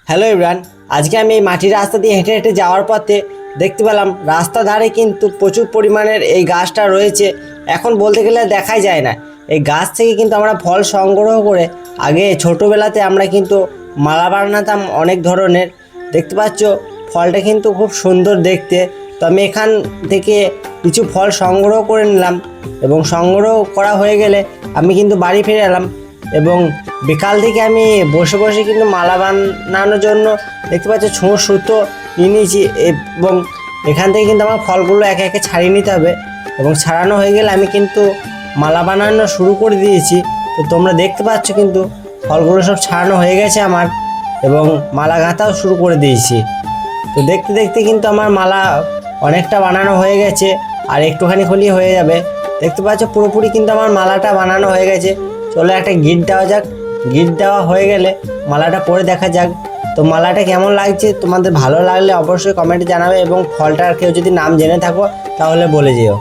Hello everyone, আজকে আমি এই মাটির রাস্তা দিয়ে হেঁটে হেঁটে যাওয়ার পথে দেখতে পেলাম রাস্তা ধারে কিন্তু প্রচুর পরিমাণের এই গাছটা রয়েছে। এখন বলতে গেলে দেখাই যায় না। এই গাছ থেকে কিন্তু আমরা ফল সংগ্রহ করে আগে ছোটোবেলাতে আমরা কিন্তু মালা বানাতাম অনেক ধরনের। দেখতে পাচ্ছ ফলটা কিন্তু খুব সুন্দর দেখতে। তো আমি এখান থেকে কিছু ফল সংগ্রহ করে নিলাম এবং সংগ্রহ করা হয়ে গেলে আমি কিন্তু বাড়ি ফিরে এলাম এবং বিকাল থেকে আমি বসে বসে কিন্তু মালা বানানোর জন্য দেখতে পাচ্ছি ছোঁড় সুতো নিয়ে নিয়েছি এবং এখান থেকে কিন্তু আমার ফলগুলো একে একে ছাড়িয়ে নিতে হবে এবং ছাড়ানো হয়ে গেলে আমি কিন্তু মালা বানানো শুরু করে দিয়েছি। তো তোমরা দেখতে পাচ্ছ কিন্তু ফলগুলো সব ছাড়ানো হয়ে গেছে আমার এবং মালা গাঁথাও শুরু করে দিয়েছি। তো দেখতে দেখতে কিন্তু আমার মালা অনেকটা বানানো হয়ে গেছে আর একটুখানি হলেই হয়ে যাবে। দেখতে পাচ্ছ পুরোপুরি কিন্তু আমার মালাটা বানানো হয়ে গেছে। চলো একটা গিট দেওয়া যাক। গিট দেওয়া হয়ে গেলে মালাটা পরে দেখা যাক। তো মালাটা কেমন লাগছে তোমাদের ভালো লাগলে অবশ্যই কমেন্টে জানাবে এবং ফলটার কেউ যদি নাম জেনে থাকো তাহলে বলে যেও।